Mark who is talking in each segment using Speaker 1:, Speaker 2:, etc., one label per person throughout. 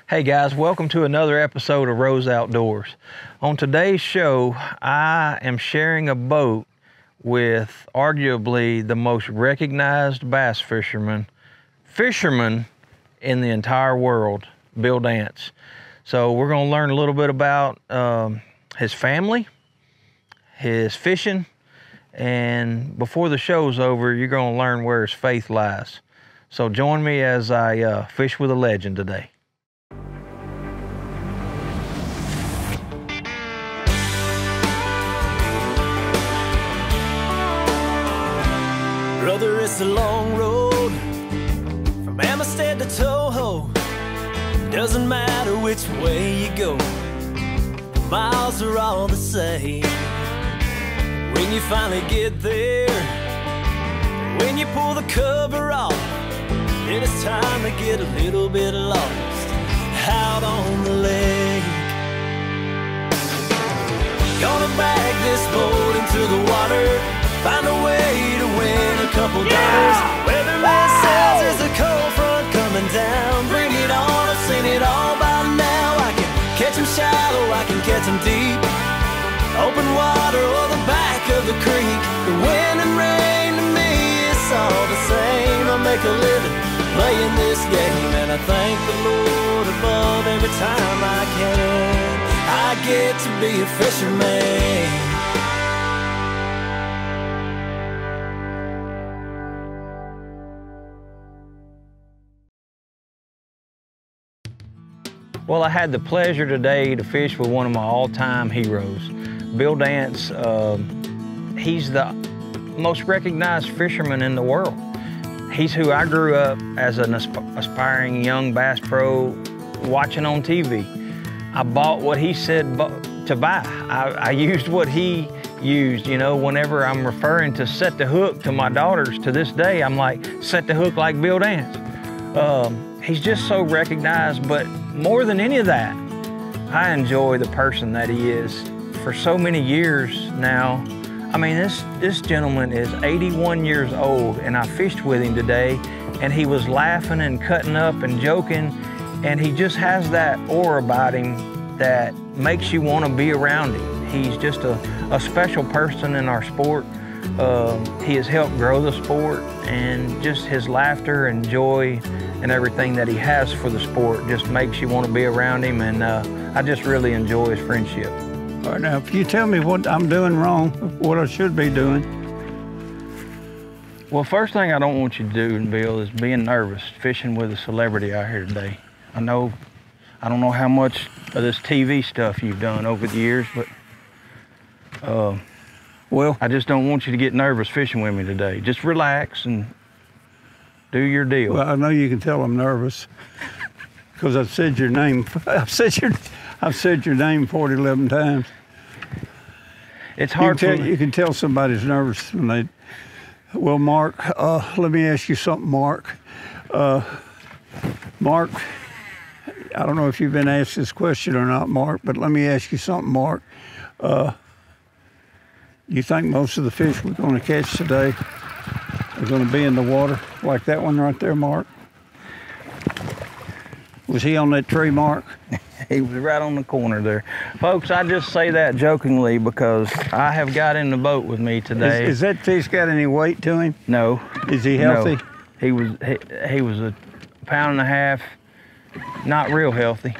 Speaker 1: Hey guys, welcome to another episode of Rose Outdoors. On today's show, I am sharing a boat with arguably the most recognized bass fisherman in the entire world, Bill Dance. So we're going to learn a little bit about his family, his fishing, and before the show's over, you're going to learn where his faith lies. So join me as I fish with a legend today.
Speaker 2: Brother, it's a long road from Amistad to Toho. Doesn't matter which way you go, the miles are all the same. When you finally get there, when you pull the cover off, then it's time to get a little bit lost out on the lake. Gonna bag this boat into the water, find a way to win a couple dollars. Weatherman says there's a cold front coming down. Bring it on, I've seen it all by now. I can catch them shallow, I can catch them deep. Open water or the back of the creek. The wind and rain to me, it's all the same. I make a living playing this game, and I thank the Lord above every time I can. I get to be a fisherman.
Speaker 1: Well, I had the pleasure today to fish with one of my all-time heroes, Bill Dance. He's the most recognized fisherman in the world. He's who I grew up as an aspiring young bass pro watching on TV. I bought what he said to buy. I used what he used. You know, whenever I'm referring to set the hook to my daughters to this day, I'm like, set the hook like Bill Dance. He's just so recognized, but more than any of that, I enjoy the person that he is. For so many years now, I mean, this gentleman is 81 years old, and I fished with him today, and he was laughing and cutting up and joking, and he just has that aura about him that makes you want to be around him. He's just a special person in our sport. He has helped grow the sport, and just his laughter and joy and everything that he has for the sport just makes you want to be around him, and I just really enjoy his friendship.
Speaker 3: All right, now, if you tell me what I'm doing wrong, what I should be doing.
Speaker 1: Well, first thing I don't want you to do, Bill, is being nervous fishing with a celebrity out here today. I don't know how much of this TV stuff you've done over the years, but well, I just don't want you to get nervous fishing with me today. Just relax and do your deal.
Speaker 3: Well, I know you can tell I'm nervous because I've said your name. I've said your name 11 times.
Speaker 1: It's hard
Speaker 3: you can tell somebody's nervous when they. Well, Mark, let me ask you something, Mark. Mark, I don't know if you've been asked this question or not, Mark, but let me ask you something, Mark. You think most of the fish we're going to catch today are going to be in the water like that one right there, Mark? Was he on that tree, Mark?
Speaker 1: He was right on the corner there. Folks, I just say that jokingly because I have got in the boat with me today.
Speaker 3: Is that fish got any weight to him?
Speaker 1: No.
Speaker 3: Is he healthy?
Speaker 1: No. He was a pound and a half, not real healthy.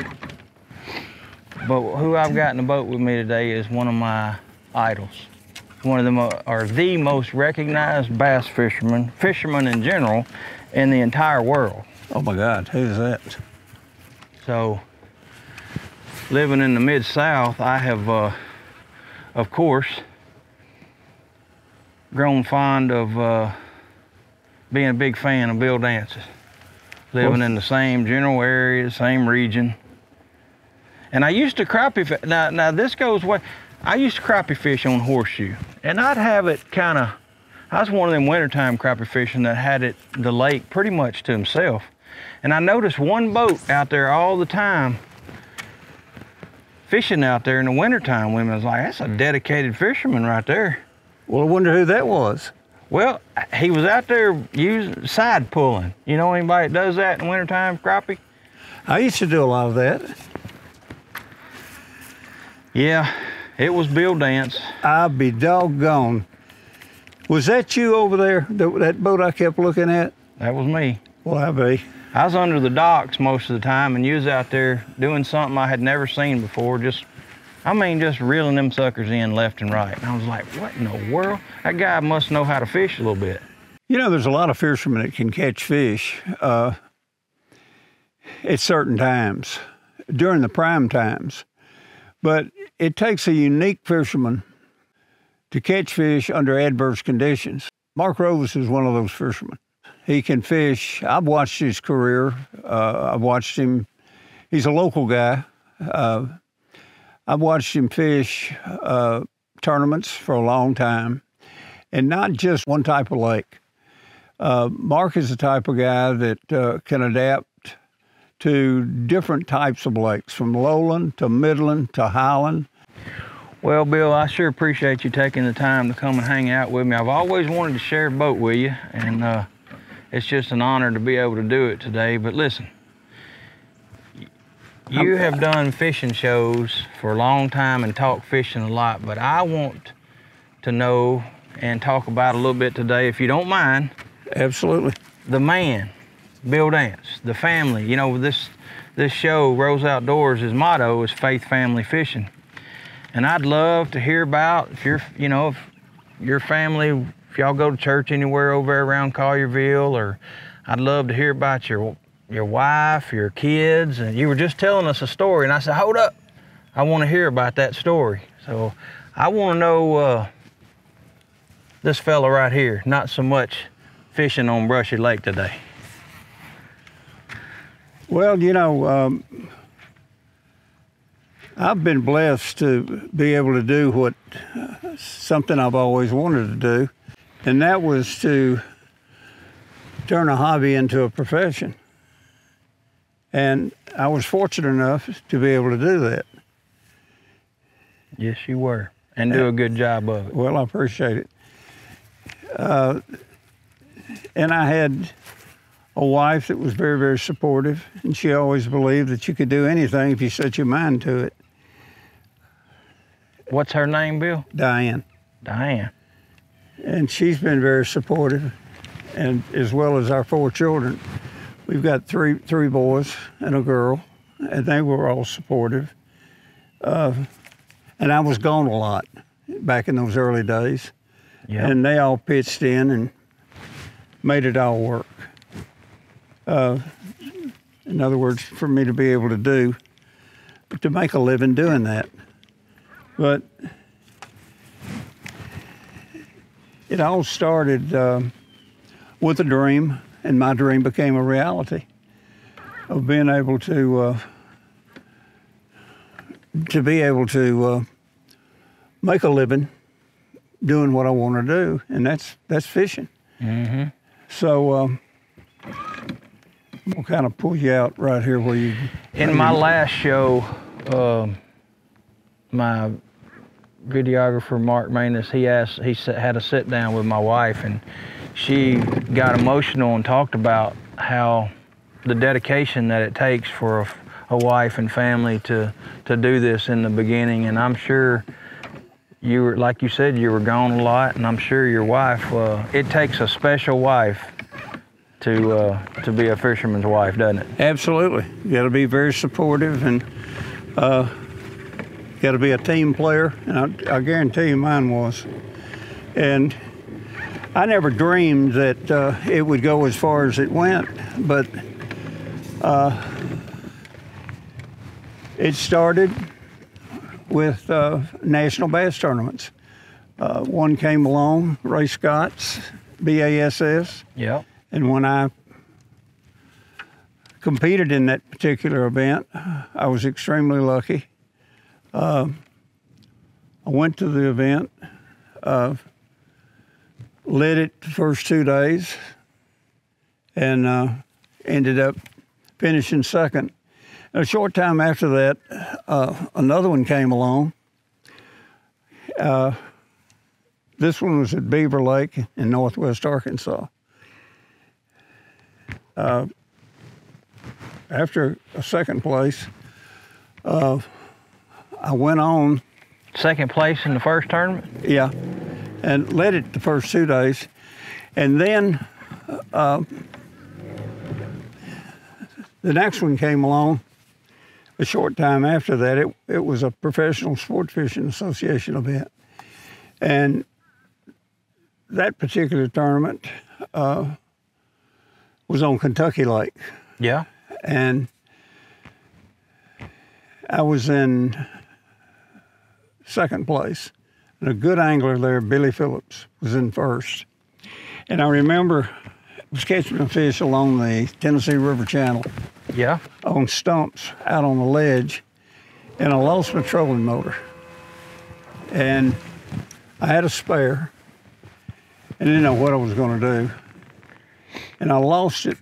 Speaker 1: But who I've got in the boat with me today is one of my idols. One of them are the most recognized bass fishermen in general, in the entire world.
Speaker 3: Oh my God, who's that?
Speaker 1: So, living in the Mid-South, I have, of course, grown fond of being a big fan of Bill Dance's. Living in the same general area, same region. And I used to crappie fish. Now this goes way. I used to crappie fish on Horseshoe, and I'd have it kind of. I was one of them wintertime crappie fishing that had the lake pretty much to himself. And I noticed one boat out there all the time, fishing out there in the wintertime. Women was like, that's a dedicated fisherman right there.
Speaker 3: Well, I wonder who that was.
Speaker 1: Well, he was out there using side pulling. You know anybody that does that in the wintertime, crappie?
Speaker 3: I used to do a lot of that.
Speaker 1: Yeah, it was Bill Dance.
Speaker 3: I'll be doggone. Was that you over there, that boat I kept looking at?
Speaker 1: That was me.
Speaker 3: Well, I be.
Speaker 1: I was under the docks most of the time, and you was out there doing something I had never seen before. Just reeling them suckers in left and right. And I was like, what in the world? That guy must know how to fish a little bit.
Speaker 3: You know, there's a lot of fishermen that can catch fish at certain times, during the prime times. But it takes a unique fisherman to catch fish under adverse conditions. Mark Rose is one of those fishermen. He can fish. I've watched his career. I've watched him. He's a local guy. I've watched him fish tournaments for a long time, and not just one type of lake. Mark is the type of guy that can adapt to different types of lakes, from lowland to midland to highland.
Speaker 1: Well, Bill, I sure appreciate you taking the time to come and hang out with me. I've always wanted to share a boat with you, and it's just an honor to be able to do it today. But listen, you have done fishing shows for a long time and talk fishing a lot, but I want to know and talk about a little bit today, if you don't mind.
Speaker 3: Absolutely.
Speaker 1: The man, Bill Dance, the family. You know, this show, Rose Outdoors, his motto is faith, family, fishing. And I'd love to hear about if your family, if y'all go to church anywhere over around Collierville, or I'd love to hear about your wife, your kids. And you were just telling us a story, and I said, hold up, I want to hear about that story. So I want to know this fella right here, not so much fishing on Brushy Lake today.
Speaker 3: Well, you know, I've been blessed to be able to do what something I've always wanted to do, and that was to turn a hobby into a profession. And I was fortunate enough to be able to do that.
Speaker 1: Yes, you were, and do a good job of it.
Speaker 3: Well, I appreciate it. And I had a wife that was very, very supportive, and she always believed that you could do anything if you set your mind to it.
Speaker 1: What's her name, Bill?
Speaker 3: Diane.
Speaker 1: Diane.
Speaker 3: And she's been very supportive, and as well as our 4 children. We've got three boys and a girl, and they were all supportive. And I was gone a lot back in those early days. Yep. And they all pitched in and made it all work. In other words, for me to be able to do, but to make a living doing that. But it all started with a dream, and my dream became a reality of being able to be able to make a living doing what I want to do, and that's fishing. Mm-hmm. So I'm gonna kind of pull you out right here where you.
Speaker 1: In my last show, my videographer Mark Manus, he had a sit down with my wife, and she got emotional and talked about how the dedication that it takes for a wife and family to do this in the beginning. And I'm sure you were, like you said, you were gone a lot, and I'm sure your wife, it takes a special wife to be a fisherman's wife, doesn't it?
Speaker 3: Absolutely. You got to be very supportive, and got to be a team player, and I guarantee you mine was. And I never dreamed that it would go as far as it went, but it started with national bass tournaments. One came along, Ray Scott's, BASS.
Speaker 1: Yep.
Speaker 3: And when I competed in that particular event, I was extremely lucky. I went to the event, led it the first 2 days, and ended up finishing second. A short time after that, another one came along. This one was at Beaver Lake in northwest Arkansas. after a second place, I went on.
Speaker 1: Second place in the first tournament?
Speaker 3: Yeah, and led it the first 2 days. And then the next one came along a short time after that. It was a professional sport fishing association event. And that particular tournament was on Kentucky Lake.
Speaker 1: Yeah.
Speaker 3: And I was in second place. And a good angler there, Billy Phillips, was in first. And I remember I was catching a fish along the Tennessee River Channel.
Speaker 1: Yeah.
Speaker 3: On stumps out on the ledge, and I lost my trolling motor. And I had a spare, and didn't know what I was going to do. And I lost it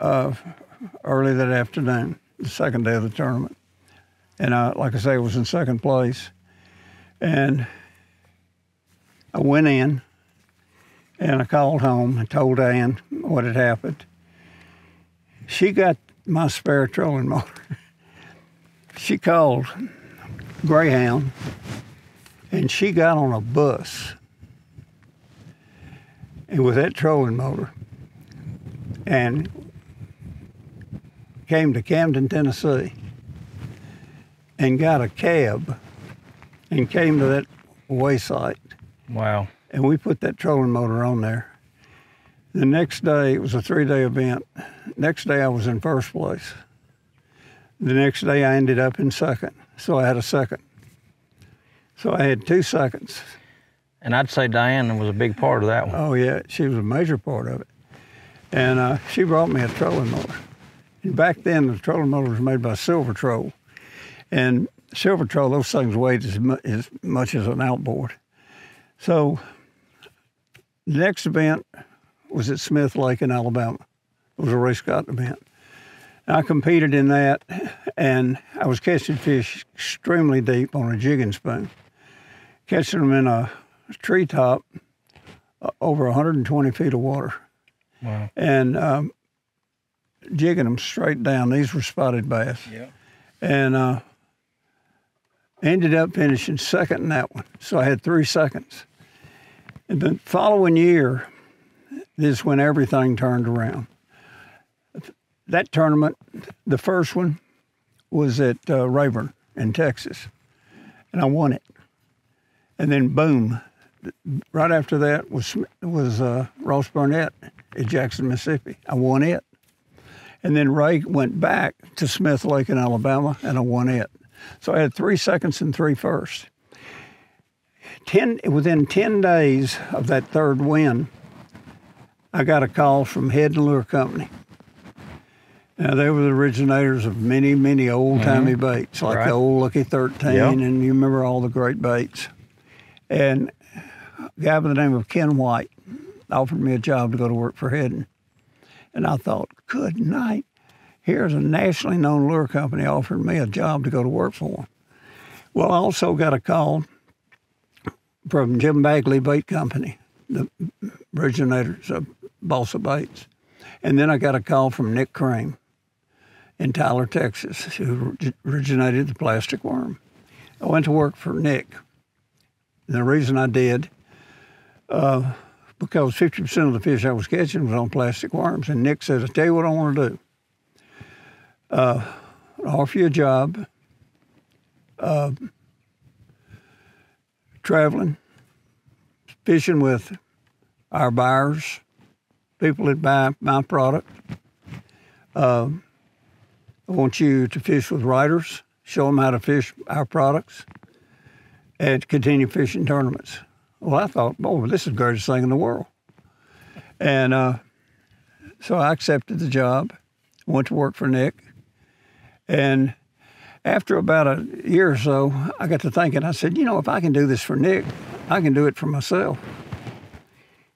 Speaker 3: early that afternoon, the second day of the tournament. And like I say, I was in second place. And I went in, and I called home and told Ann what had happened. She got my spare trolling motor. She called Greyhound, and she got on a bus and with that trolling motor and came to Camden, Tennessee, and got a cab and came to that way site.
Speaker 1: Wow.
Speaker 3: And we put that trolling motor on there. The next day, it was a 3-day event. Next day, I was in first place. The next day, I ended up in second. So I had a second. So I had 2 seconds.
Speaker 1: And I'd say Diane was a big part of that one.
Speaker 3: Oh, yeah, she was a major part of it. And she brought me a trolling motor. And back then, the trolling motor was made by Silver Troll. And Silver Troll, those things weighed as much as an outboard. So the next event was at Smith Lake in Alabama. It was a Ray Scott event. And I competed in that, and I was catching fish extremely deep on a jigging spoon, catching them in a treetop over 120 feet of water.
Speaker 1: Wow.
Speaker 3: And jigging them straight down. These were spotted bass.
Speaker 1: Yeah.
Speaker 3: And ended up finishing second in that one. So I had 3 seconds. And the following year, this is when everything turned around. That tournament, the first one, was at Rayburn in Texas, and I won it. And then boom, right after that was Ross Burnett at Jackson, Mississippi. I won it. And then Ray went back to Smith Lake in Alabama, and I won it. So I had 3 seconds and 3 firsts. Within 10 days of that third win, I got a call from Head and Lure Company. Now, they were the originators of many, many old-timey baits, like the old Lucky 13, and you remember all the great baits. And a guy by the name of Ken White offered me a job to go to work for Head. And I thought, good night. Here's a nationally known lure company offering me a job to go to work for them. Well, I also got a call from Jim Bagley Bait Company, the originators of Balsa Baits. And then I got a call from Nick Crane in Tyler, Texas, who originated the plastic worm. I went to work for Nick. And the reason I did, because 50% of the fish I was catching was on plastic worms. And Nick said, I'll tell you what I want to do. I'll offer you a job traveling, fishing with our buyers, people that buy my product. I want you to fish with riders, show them how to fish our products, and continue fishing tournaments. Well, I thought, oh, this is the greatest thing in the world. And so I accepted the job, went to work for Nick. And after about a year or so, I got to thinking, I said, you know, if I can do this for Nick, I can do it for myself.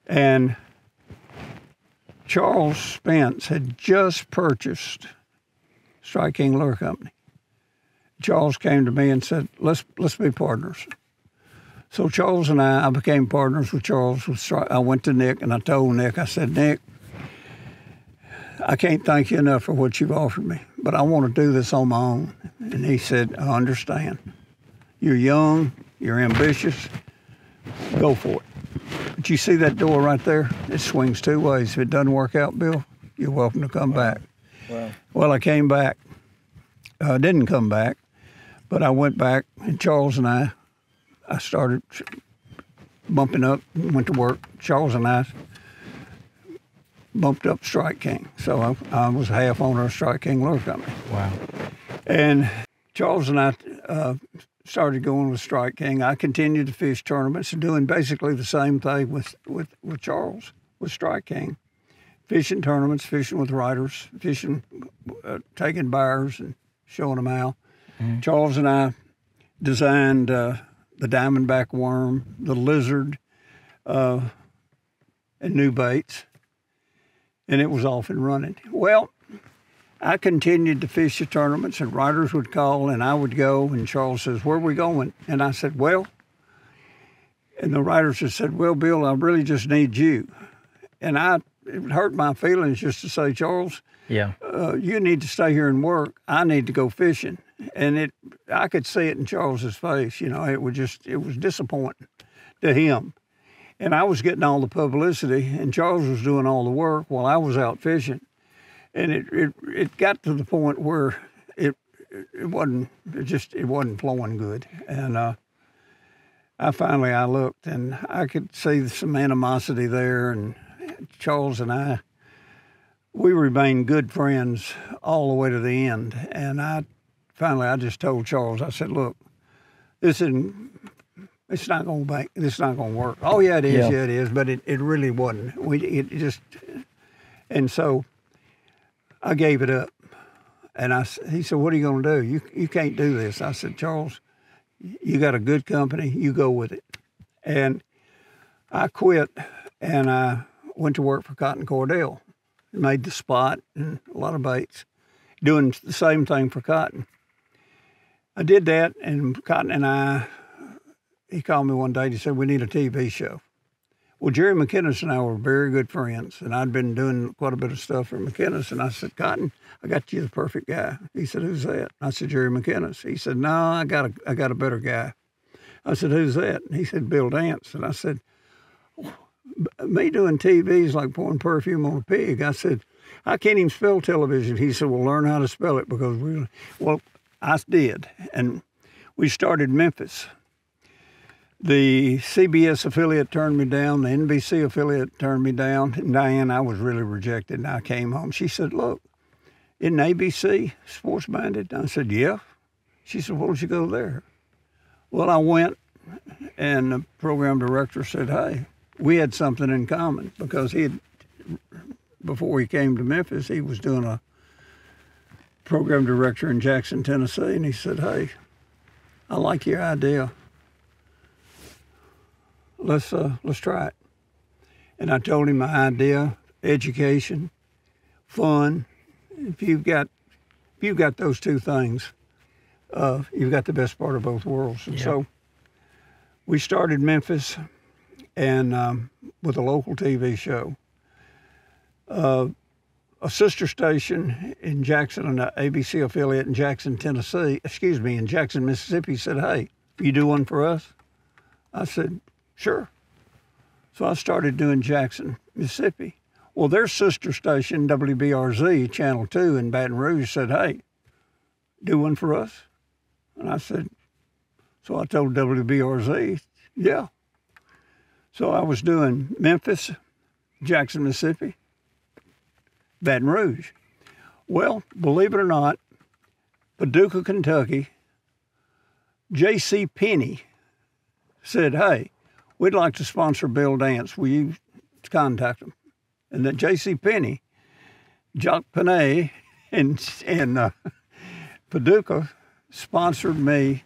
Speaker 3: And Charles Spence had just purchased Strike King Lure Company. Charles came to me and said, let's be partners. So Charles and I became partners with Charles. I went to Nick and I told Nick, I said, Nick, I can't thank you enough for what you've offered me, but I want to do this on my own. And he said, I understand. You're young, you're ambitious, go for it. But you see that door right there? It swings two ways. If it doesn't work out, Bill, you're welcome to come back.
Speaker 1: Wow.
Speaker 3: Well, I came back. I didn't come back, but I went back, and Charles and I started bumping up, went to work. Charles and I bumped up Strike King. So I was half owner of Strike King Lure Company.
Speaker 1: Wow.
Speaker 3: And Charles and I started going with Strike King. I continued to fish tournaments and doing basically the same thing with Charles, with Strike King. Fishing tournaments, fishing with riders, fishing, taking buyers and showing them how. Mm-hmm. Charles and I designed the diamondback worm, the lizard, and new baits, and it was off and running. Well, I continued to fish the tournaments, and riders would call, and I would go, and Charles says, where are we going? And I said, well, and the riders just said, well, Bill, I really just need you. And it hurt my feelings just to say, Charles, you need to stay here and work. I need to go fishing. And I could see it in Charles's face. You know, it was disappointing to him. And I was getting all the publicity, and Charles was doing all the work while I was out fishing. And it got to the point where it wasn't flowing good. And I looked, and I could see some animosity there. And Charles and I, we remained good friends all the way to the end. And I just told Charles, I said, look, it's not going to work. Oh yeah, it is. Yeah, it is. But it really wasn't. And so I gave it up. And he said, what are you going to do? You can't do this. I said, Charles, you got a good company. You go with it. And I quit, and I went to work for Cotton Cordell. Made the Spot and a lot of baits, doing the same thing for Cotton. I did that, and Cotton and he called me one day and he said, we need a TV show. Well, Jerry McInnes and I were very good friends, and I'd been doing quite a bit of stuff for McInnes, and I said, Cotton, I got you the perfect guy. He said, who's that? I said, Jerry McInnes. He said, no, I got a better guy. I said, who's that? And he said, Bill Dance. And I said, me doing TV is like pouring perfume on a pig. I said, I can't even spell television. He said, well, learn how to spell it, because I did. And we started Memphis. The CBS affiliate turned me down. The NBC affiliate turned me down. And Diane, I was really rejected, and I came home. She said, look, isn't ABC sports-minded? I said, yeah. She said, why don't you go there? Well, I went, and the program director said, hey, we had something in common, because before he came to Memphis, he was doing a program director in Jackson, Tennessee, and he said, hey, I like your idea. Let's try it. And I told him my idea: education, fun. If you've got those two things, you've got the best part of both worlds. And so we started Memphis, and with a local TV show. A sister station in Jackson, an ABC affiliate in Jackson, in Jackson, Mississippi, said, hey, you do one for us? I said, sure. So I started doing Jackson, Mississippi. Well, their sister station, WBRZ, Channel 2 in Baton Rouge, said, hey, do one for us? And I said, so I told WBRZ, yeah. So I was doing Memphis, Jackson, Mississippi, Baton Rouge. Well, believe it or not, Paducah, Kentucky, J.C. Penney said, hey, we'd like to sponsor Bill Dance. Will you contact them? And then J.C. Penney, Jacques Panay, and Paducah sponsored me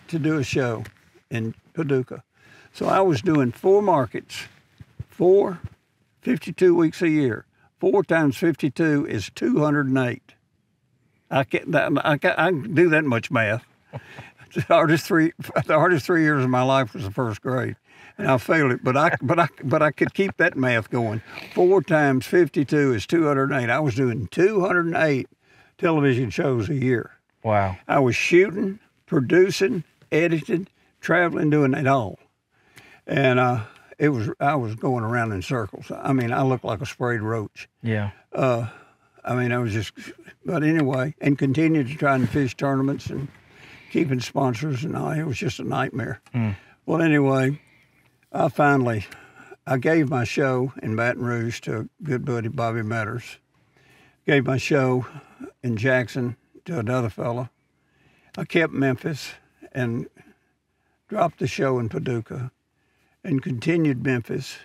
Speaker 3: to do a show in Paducah. So I was doing 4 markets, 52 weeks a year. 4 times 52 is 208. I can do that much math. The hardest 3 years of my life was the first grade, and I failed it. But I could keep that math going. 4 times 52 is 208. I was doing 208 television shows a year.
Speaker 1: Wow.
Speaker 3: I was shooting, producing, editing, traveling, doing it all. And I was going around in circles. I mean, I looked like a sprayed roach.
Speaker 1: Yeah.
Speaker 3: I mean, I was just, but anyway, and continued to try and fish tournaments and keeping sponsors and all. It was just a nightmare. Well, anyway, I gave my show in Baton Rouge to a good buddy, Bobby Metters. Gave my show in Jackson to another fella. I kept Memphis and dropped the show in Paducah and continued Memphis.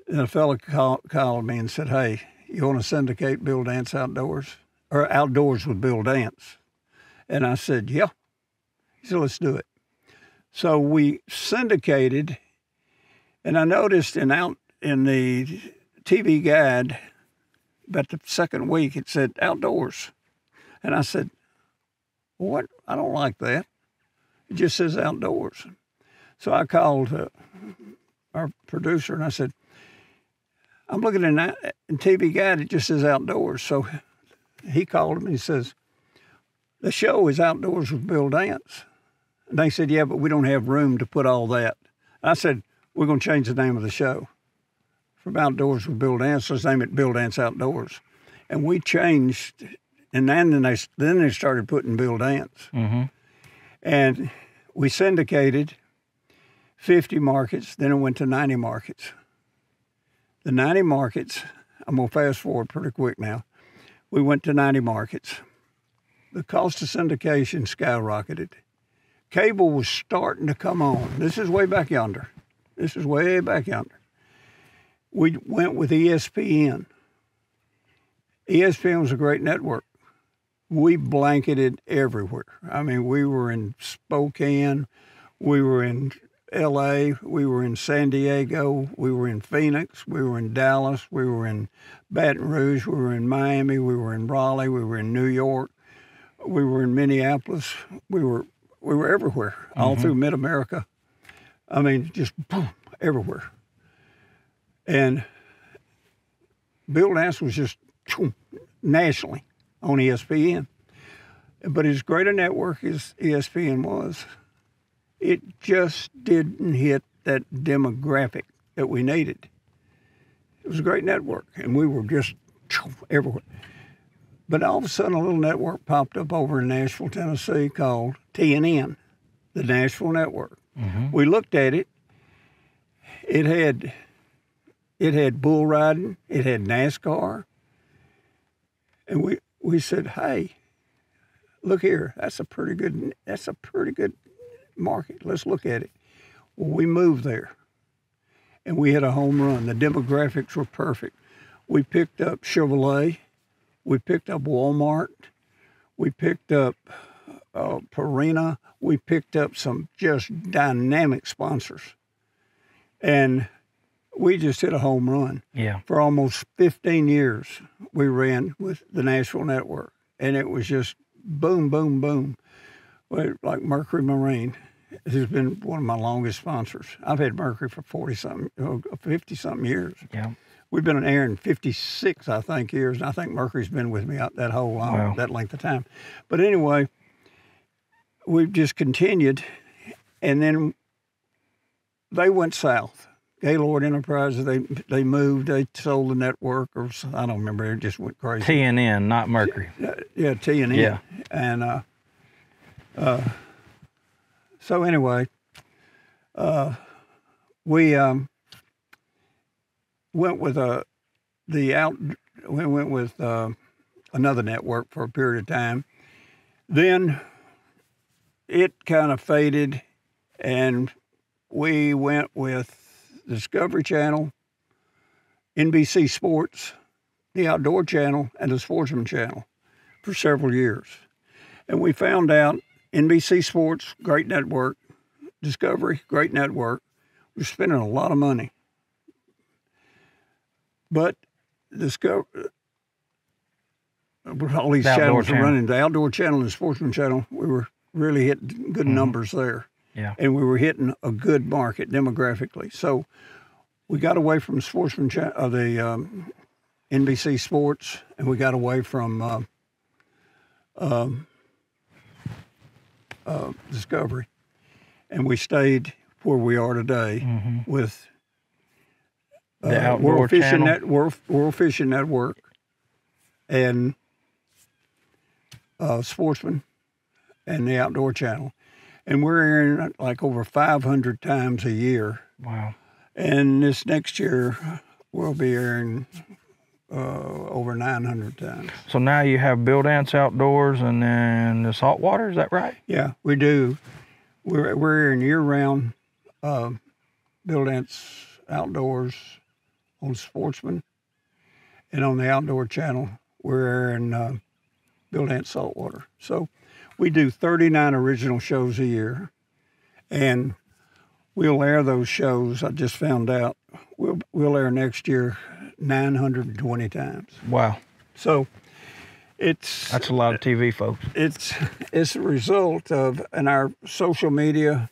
Speaker 3: And a fella called me and said, "Hey, you want to syndicate Bill Dance Outdoors? Or Outdoors with Bill Dance?" And I said, "Yeah." He said, "Let's do it." So we syndicated, and I noticed in the TV guide, about the second week, it said Outdoors. And I said, "What? I don't like that. It just says Outdoors." So I called our producer and I said, "I'm looking in TV guide, it just says Outdoors." So he called him and he says, "The show is Outdoors with Bill Dance." And they said, "Yeah, but we don't have room to put all that." I said, "We're going to change the name of the show from Outdoors with Bill Dance. Let's name it Bill Dance Outdoors." And we changed, and then they started putting Bill Dance. And we syndicated 50 markets, then it went to 90 markets. The 90 markets, I'm going to fast forward pretty quick now. We went to 90 markets. The cost of syndication skyrocketed. Cable was starting to come on. This is way back yonder. We went with ESPN. ESPN was a great network. We blanketed everywhere. I mean, we were in Spokane, we were in LA, we were in San Diego, we were in Phoenix, we were in Dallas, we were in Baton Rouge, we were in Miami, we were in Raleigh, we were in New York, we were in Minneapolis, we were everywhere, all through Mid-America. I mean, just boom, everywhere. And Bill Dance was just nationally on ESPN. But as great a network as ESPN was, it just didn't hit that demographic that we needed. It was a great network, and we were just everywhere. But all of a sudden, a little network popped up over in Nashville, Tennessee, called TNN, the Nashville Network. We looked at it. It had bull riding. It had NASCAR. And we said, "Hey, look here. That's a pretty good market. Let's look at it." Well, we moved there, and we hit a home run. The demographics were perfect. We picked up Chevrolet. We picked up Walmart. We picked up Purina. We picked up some just dynamic sponsors. And we just hit a home run.
Speaker 1: Yeah. For
Speaker 3: For almost 15 years, we ran with the Nashville Network. And it was just boom, boom, boom. Like Mercury Marine has been one of my longest sponsors. I've had Mercury for 50-something years.
Speaker 1: Yeah.
Speaker 3: We've been on air in 56, I think, years. And I think Mercury's been with me that whole long,
Speaker 1: Wow.
Speaker 3: that length of time. But anyway, we've just continued. And then they went south. Gaylord Enterprises, they moved, they sold the network, or I don't remember, it just went crazy.
Speaker 1: TNN, not Mercury.
Speaker 3: Yeah, TNN.
Speaker 1: Yeah.
Speaker 3: And so anyway, we went with another network for a period of time. Then it kind of faded, and we went with Discovery Channel, NBC Sports, the Outdoor Channel, and the Sportsman Channel for several years. And we found out NBC Sports, great network, Discovery, great network. We're spending a lot of money. But Discovery, all these channels are running, the Outdoor Channel and the Sportsman Channel, we were really hitting good numbers there.
Speaker 1: Yeah.
Speaker 3: And we were hitting a good market demographically. So we got away from the Sportsman Channel, the NBC Sports, and we got away from Discovery, and we stayed where we are today with
Speaker 1: the Outdoor Channel.
Speaker 3: World Fishing Network, and Sportsman, and the Outdoor Channel, and we're airing like over 500 times a year.
Speaker 1: Wow!
Speaker 3: And this next year, we'll be airing over 900 times.
Speaker 1: So now you have Bill Dance Outdoors and then the saltwater, is that right?
Speaker 3: Yeah, we do. We're airing year-round Bill Dance Outdoors on Sportsman, and on the Outdoor Channel, we're airing Bill Dance Saltwater. So we do 39 original shows a year, and we'll air those shows. I just found out we'll air next year 920 times.
Speaker 1: Wow.
Speaker 3: So that's
Speaker 1: a lot of TV, folks.
Speaker 3: It's a result of, and our social media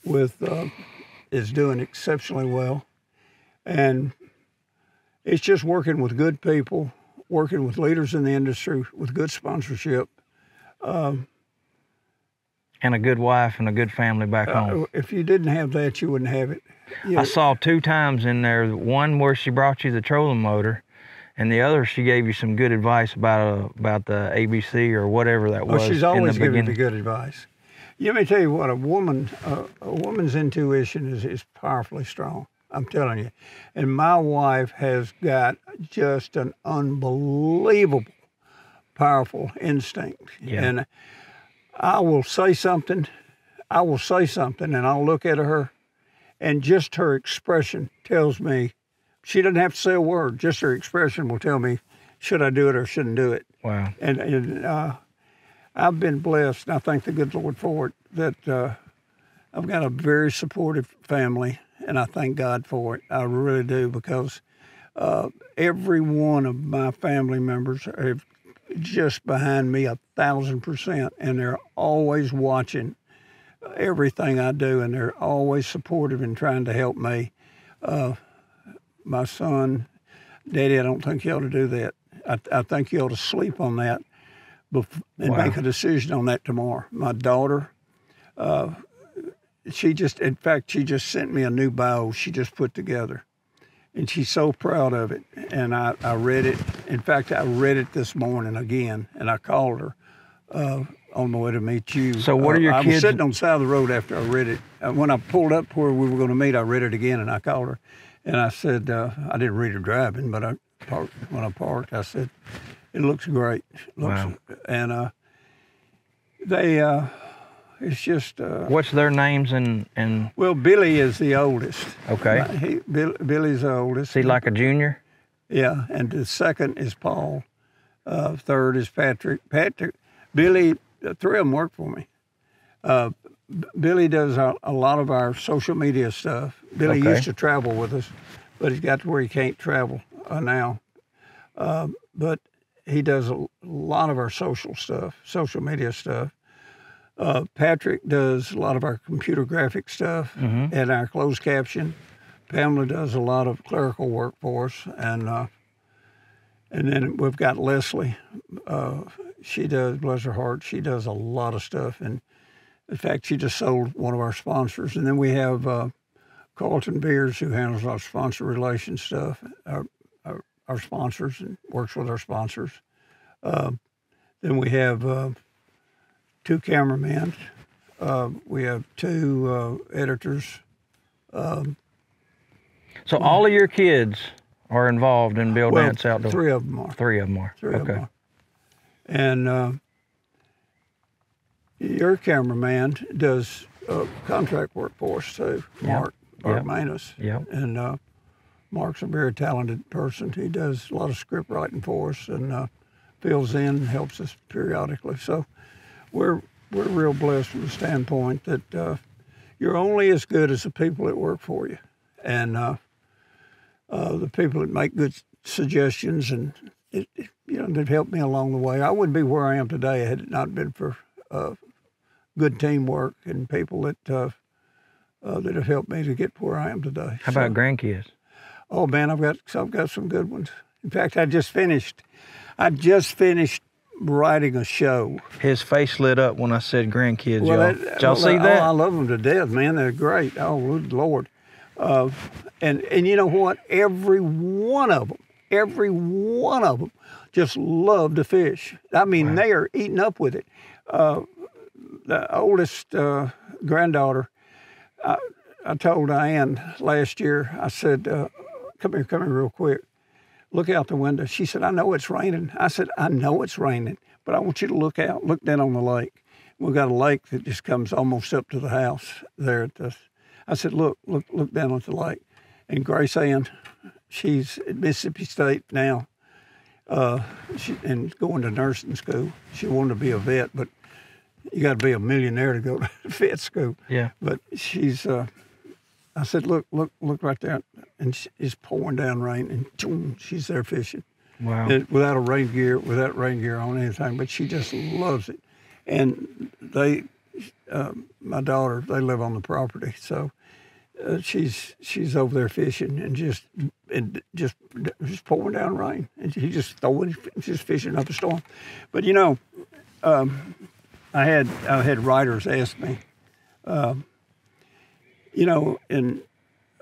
Speaker 3: is doing exceptionally well, and it's just working with good people, working with leaders in the industry with good sponsorship.
Speaker 1: And a good wife and a good family back home.
Speaker 3: If you didn't have that, you wouldn't have it.
Speaker 1: I saw 2 times in there, one where she brought you the trolling motor, and the other she gave you some good advice about the ABC or whatever that was.
Speaker 3: She's always giving me good advice. Let me tell you what, a woman's intuition is powerfully strong. I'm telling you. And my wife has got just an unbelievable, powerful instinct.
Speaker 1: Yeah.
Speaker 3: And I will say something, and I'll look at her, and just her expression tells me, she doesn't have to say a word, just her expression will tell me, should I do it or shouldn't do it.
Speaker 1: Wow.
Speaker 3: And I've been blessed, and I thank the good Lord for it, that I've got a very supportive family, and I thank God for it. I really do, because every one of my family members are just behind me 1,000%, and they're always watching everything I do, and they're always supportive and trying to help me. My son, Daddy, I don't think you ought to do that. I think you ought to sleep on that and make a decision on that tomorrow. My daughter, she just sent me a new bio she just put together, and she's so proud of it. And I read it. In fact, I read it this morning again, and I called her on the way to meet you.
Speaker 1: So what are your kids?
Speaker 3: I was sitting on the side of the road after I read it. When I pulled up where we were going to meet, I read it again, and I called her. And I said, I didn't read her driving, but when I parked, I said, it looks great.
Speaker 1: Wow.
Speaker 3: And it's just...
Speaker 1: What's their names and...
Speaker 3: Well, Billy is the oldest.
Speaker 1: Okay.
Speaker 3: Billy's the oldest.
Speaker 1: Is he like a junior?
Speaker 3: Yeah, and the second is Paul. Third is Patrick. Billy, 3 of them work for me. Billy does a lot of our social media stuff. Billy used to travel with us, but he's got to where he can't travel now. But he does a lot of our social media stuff. Patrick does a lot of our computer graphic stuff and our closed caption. Pamela does a lot of clerical work for us, and then we've got Leslie. She does, bless her heart, she does a lot of stuff, and in fact, she just sold one of our sponsors. And then we have Carlton Beers, who handles our sponsor relations stuff, our sponsors, and works with our sponsors. Then we have 2 cameramen. We have 2 editors.
Speaker 1: So all of your kids are involved in Bill Dance Outdoors?
Speaker 3: 3 of them are.
Speaker 1: 3 of them are.
Speaker 3: Three of them are. And your cameraman does contract work for us too, Mark Manus.
Speaker 1: Yep.
Speaker 3: And Mark's a very talented person. He does a lot of script writing for us and fills in and helps us periodically. So we're real blessed from the standpoint that you're only as good as the people that work for you, and the people that make good suggestions, and they've helped me along the way. I wouldn't be where I am today had it not been for good teamwork and people that that have helped me to get where I am today.
Speaker 1: How about grandkids?
Speaker 3: Oh man, I've got some good ones. In fact, I just finished writing a show.
Speaker 1: His face lit up when I said grandkids,
Speaker 3: Well,
Speaker 1: y'all. Did y'all see that?
Speaker 3: Oh, I love them to death, man. They're great. Oh, good Lord. And you know what? Every one of them just love to fish. I mean, They are eating up with it. The oldest granddaughter, I told Diane last year, I said, come here real quick. Look out the window. She said, I know it's raining. I said, I know it's raining, but I want you to look down on the lake. We've got a lake that just comes almost up to the house there. I said, look down at the lake. And Grace Ann, she's at Mississippi State now, and going to nursing school. She wanted to be a vet, but you got to be a millionaire to go to vet school.
Speaker 1: Yeah.
Speaker 3: But she's, I said, look right there. And it's pouring down rain, and boom, she's there fishing.
Speaker 1: Wow.
Speaker 3: Without rain gear on, anything, but she just loves it. And my daughter, they live on the property, so she's over there fishing and just pouring down rain, and she just fishing up a storm. But you know, I had writers ask me, you know, in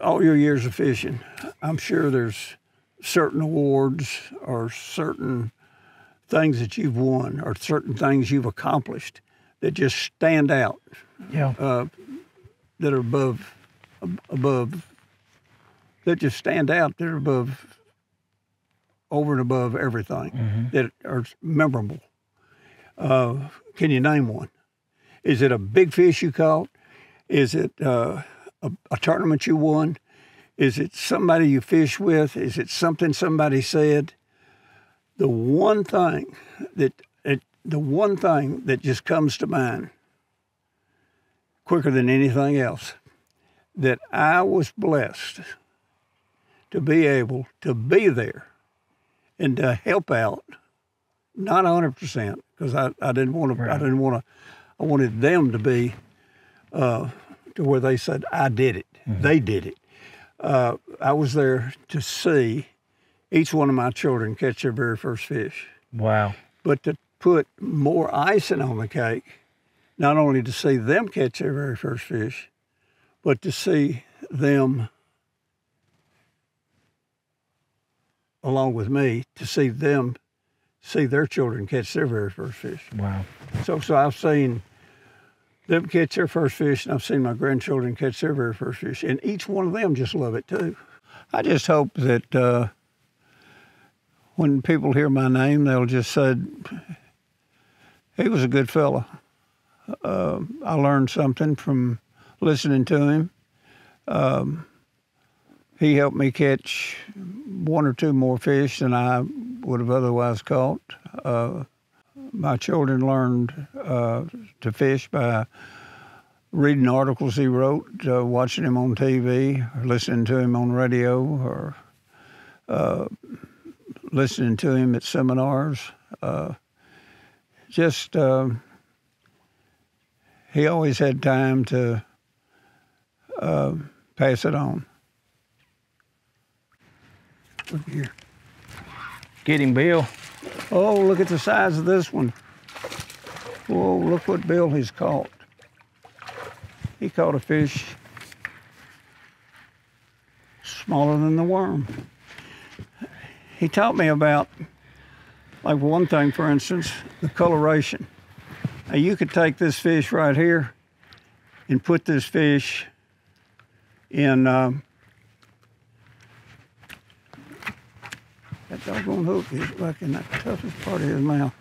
Speaker 3: all your years of fishing, I'm sure there's certain awards or certain things that you've won or certain things you've accomplished that just stand out.
Speaker 1: Yeah.
Speaker 3: That are above, that just stand out. They're over and above everything, that are memorable. Can you name one? Is it a big fish you caught? Is it a tournament you won? Is it somebody you fish with? Is it something somebody said? The one thing that just comes to mind quicker than anything else, that I was blessed to be able to be there and to help out, not 100%, because I wanted them to be to where they said, I did it. They did it. I was there to see each one of my children catch their very first fish.
Speaker 1: Wow.
Speaker 3: But to put more icing on the cake, not only to see them catch their very first fish, but to see them, along with me, to see their children catch their very first fish.
Speaker 1: Wow.
Speaker 3: So I've seen them catch their first fish, and I've seen my grandchildren catch their very first fish, and each one of them just love it too. I just hope that when people hear my name, they'll just say, he was a good fella. I learned something from listening to him. He helped me catch one or two more fish than I would have otherwise caught. My children learned to fish by reading articles he wrote, watching him on TV, or listening to him on radio, or listening to him at seminars. He always had time to pass it on. Look here.
Speaker 1: Get him, Bill.
Speaker 3: Oh, look at the size of this one. Whoa, look what Bill has caught. He caught a fish smaller than the worm. He taught me about, like one thing, for instance, the coloration. Now you could take this fish right here and put this fish in that doggone hook is like in the toughest part of his mouth.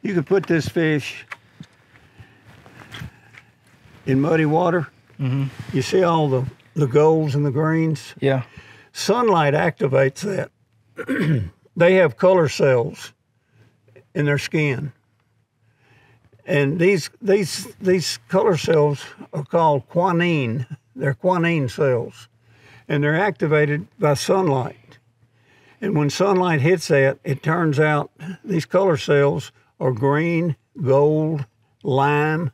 Speaker 3: You could put this fish in muddy water. You see all the golds and the greens?
Speaker 1: Yeah.
Speaker 3: Sunlight activates that. They have color cells in their skin. And these color cells are called quinine. They're quinine cells. And they're activated by sunlight. And when sunlight hits that, it turns out these color cells are green, gold, lime,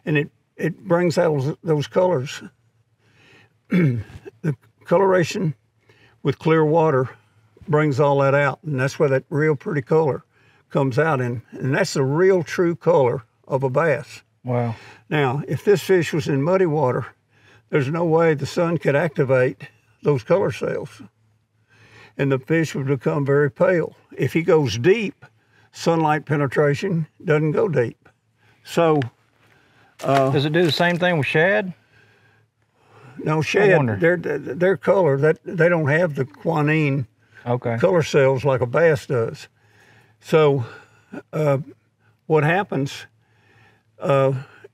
Speaker 3: and it brings out those colors. The coloration with clear water brings all that out, and that's where that real pretty color comes out, and that's the real true color of a bass.
Speaker 1: Wow.
Speaker 3: Now, if this fish was in muddy water, there's no way the sun could activate those color cells, and the fish would become very pale. If he goes deep, sunlight penetration doesn't go deep. So,
Speaker 1: does it do the same thing with shad?
Speaker 3: no, shad, their color, they don't have the quinine color cells like a bass does. So, what happens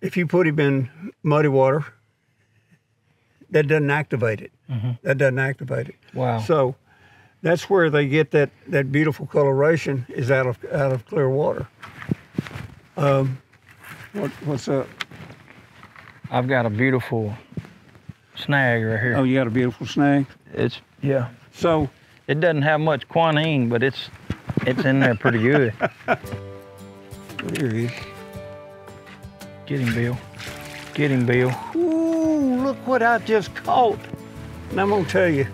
Speaker 3: if you put him in muddy water? That doesn't activate it. That doesn't activate it.
Speaker 1: Wow.
Speaker 3: So that's where they get that beautiful coloration is out of clear water. What's up?
Speaker 1: I've got a beautiful snag right here.
Speaker 3: Oh, you got a beautiful snag?
Speaker 1: Yeah.
Speaker 3: So
Speaker 1: it doesn't have much quinine, but it's in there pretty good.
Speaker 3: There he is.
Speaker 1: Get him, Bill. Get him, Bill.
Speaker 3: Ooh, look what I just caught. And I'm gonna tell you,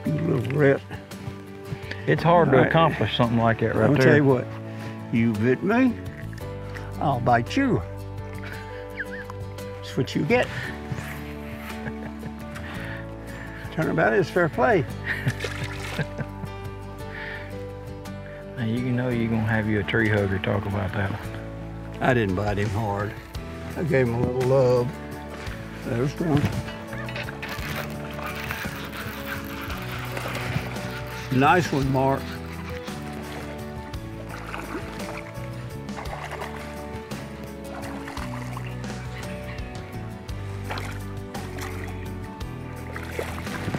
Speaker 3: you little rat.
Speaker 1: It's hard to accomplish something like that right there.
Speaker 3: I'll tell you what, you bit me, I'll bite you. That's what you get. Turnabout is fair play.
Speaker 1: Now you know you're gonna have you a tree hugger talk about that one.
Speaker 3: I didn't bite him hard. I gave him a little love. There's one. Nice one, Mark.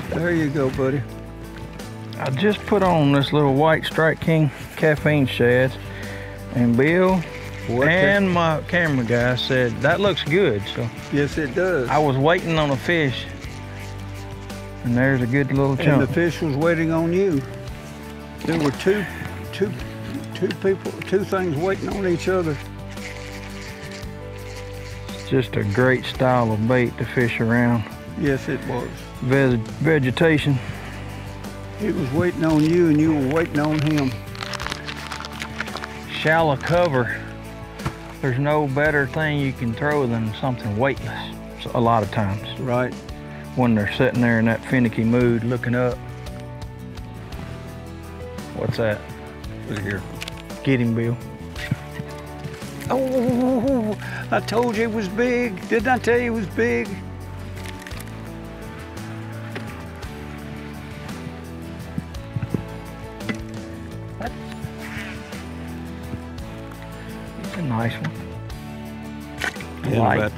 Speaker 3: There you go, buddy.
Speaker 1: I just put on this little white Strike King caffeine shads, and Bill and my camera guy said, that looks good. So
Speaker 3: yes, it does.
Speaker 1: I was waiting on a fish, and there's a good little chunk.
Speaker 3: And the fish was waiting on you. There were two people, two things waiting on each other.
Speaker 1: It's just a great style of bait to fish around.
Speaker 3: Yes, it was.
Speaker 1: Vegetation.
Speaker 3: He was waiting on you, and you were waiting on him.
Speaker 1: Shallow cover. There's no better thing you can throw than something weightless, a lot of times.
Speaker 3: Right.
Speaker 1: When they're sitting there in that finicky mood looking up. What's that?
Speaker 3: Look here.
Speaker 1: Get him, Bill.
Speaker 3: Oh, I told you it was big. Didn't I tell you it was big?
Speaker 1: It's a nice one.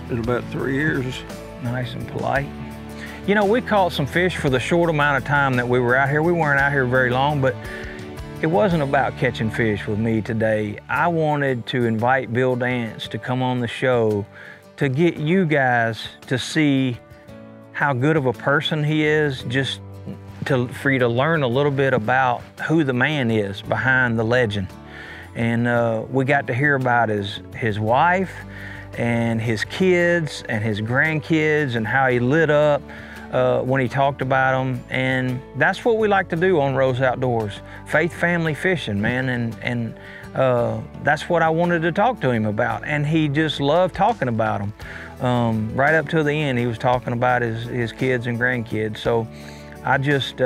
Speaker 3: In about 3 years.
Speaker 1: Nice and polite. You know, we caught some fish for the short amount of time that we were out here. We weren't out here very long, but it wasn't about catching fish with me today. I wanted to invite Bill Dance to come on the show to get you guys to see how good of a person he is, just for you to learn a little bit about who the man is behind the legend. And we got to hear about his wife and his kids and his grandkids and how he lit up when he talked about them. And that's what we like to do on Rose Outdoors, faith family fishing, man. And that's what I wanted to talk to him about. And he just loved talking about them. Right up to the end, he was talking about his kids and grandkids. So I just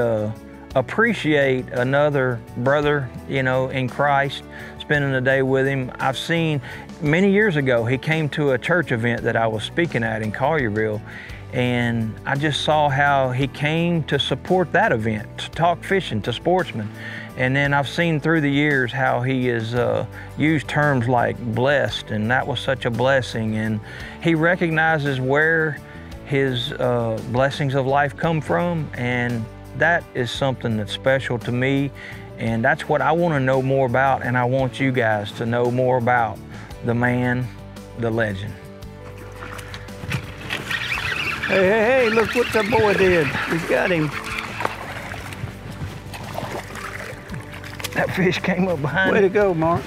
Speaker 1: appreciate another brother, you know, in Christ, spending the day with him. I've seen many years ago, he came to a church event that I was speaking at in Collierville, and I just saw how he came to support that event, to talk fishing to sportsmen. And then I've seen through the years how he has used terms like blessed, and that was such a blessing. And he recognizes where his blessings of life come from, and that is something that's special to me. And that's what I want to know more about, and I want you guys to know more about the man, the legend.
Speaker 3: Hey, look what the boy did. We got him.
Speaker 1: That fish came up behind
Speaker 3: Way to go, Mark.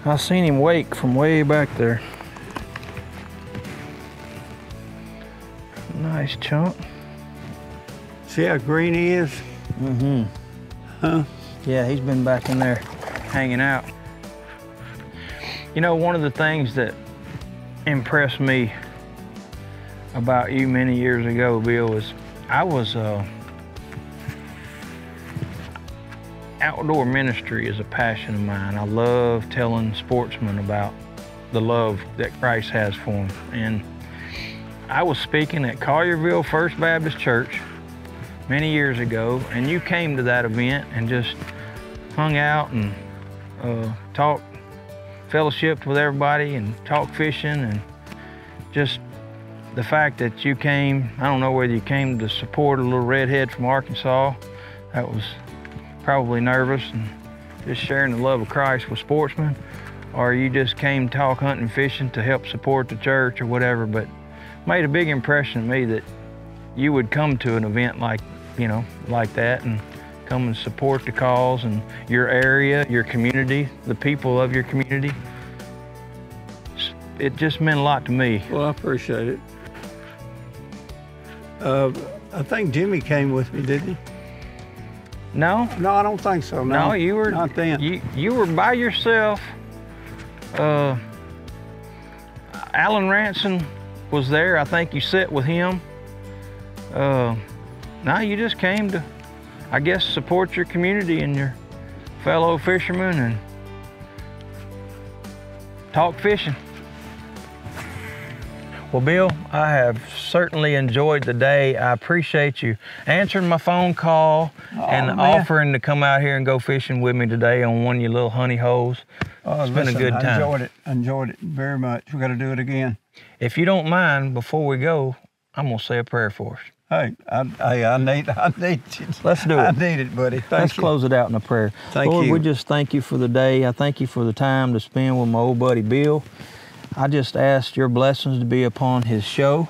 Speaker 1: I seen him wake from way back there. Nice chunk.
Speaker 3: See how green he is?
Speaker 1: Mm-hmm.
Speaker 3: Huh?
Speaker 1: Yeah, he's been back in there hanging out. You know, one of the things that impressed me about you many years ago, Bill, is outdoor ministry is a passion of mine. I love telling sportsmen about the love that Christ has for them. And I was speaking at Collierville First Baptist Church many years ago, and you came to that event and just hung out and talked, fellowshiped with everybody and talked fishing, and just the fact that you came, I don't know whether you came to support a little redhead from Arkansas that was probably nervous and just sharing the love of Christ with sportsmen, or you just came to talk hunting and fishing to help support the church or whatever, but made a big impression on me that you would come to an event like, you know, like that and come and support the cause and your area, your community, the people of your community. It just meant a lot to me.
Speaker 3: Well, I appreciate it. I think Jimmy came with me, didn't he?
Speaker 1: No?
Speaker 3: No, I don't think so. No,
Speaker 1: you were
Speaker 3: not then.
Speaker 1: You were by yourself. Alan Ranson was there. I think you sat with him. No, you just came to, I guess, support your community and your fellow fishermen and talk fishing. Well, Bill, I have certainly enjoyed the day. I appreciate you answering my phone call and offering to come out here and go fishing with me today on one of your little honey holes. It's been a good time.
Speaker 3: I enjoyed it very much. We got to do it again.
Speaker 1: If you don't mind, before we go, I'm gonna say a prayer for us.
Speaker 3: Hey, I need it.
Speaker 1: Let's do it.
Speaker 3: I need it, buddy.
Speaker 1: Let's close it out in a prayer.
Speaker 3: Thank
Speaker 1: Lord,
Speaker 3: you.
Speaker 1: we just thank you for the day. I thank you for the time to spend with my old buddy Bill. I just asked your blessings to be upon his show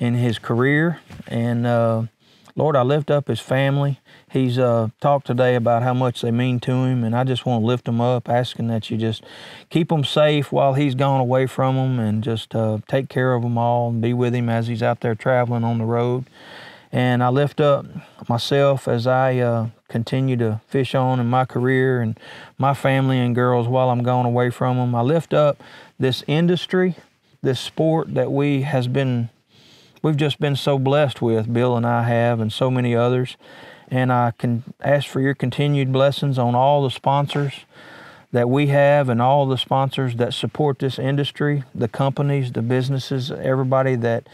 Speaker 1: and his career. And Lord, I lift up his family. He's talked today about how much they mean to him, and I just want to lift them up, asking that you just keep them safe while he's gone away from them, and just take care of them all and be with him as he's out there traveling on the road. And I lift up myself as I continue to fish on in my career, and my family and girls while I'm gone away from them. I lift up this industry, this sport that we've just been so blessed with, Bill and I have, and so many others. And I can ask for your continued blessings on all the sponsors that we have and all the sponsors that support this industry, the companies, the businesses, everybody that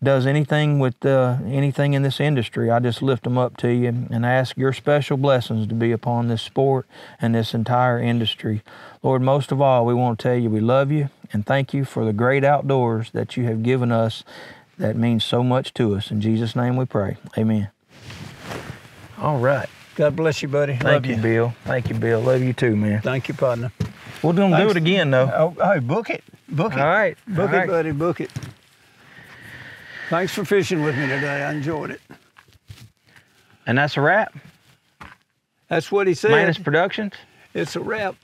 Speaker 1: does anything with anything in this industry. I just lift them up to you and ask your special blessings to be upon this sport and this entire industry. Lord, most of all, we want to tell you we love you and thank you for the great outdoors that you have given us that means so much to us. In Jesus' name we pray. Amen. All right.
Speaker 3: God bless you, buddy.
Speaker 1: Thank you, Bill. Thank you, Bill. Love you too, man.
Speaker 3: Thank you, partner.
Speaker 1: We're going to do it again, though.
Speaker 3: Oh, hey, book it. Book it.
Speaker 1: All right.
Speaker 3: Book it, buddy. Book it. Thanks for fishing with me today. I enjoyed it.
Speaker 1: And that's a wrap?
Speaker 3: That's what he said.
Speaker 1: Manus Productions?
Speaker 3: It's a wrap.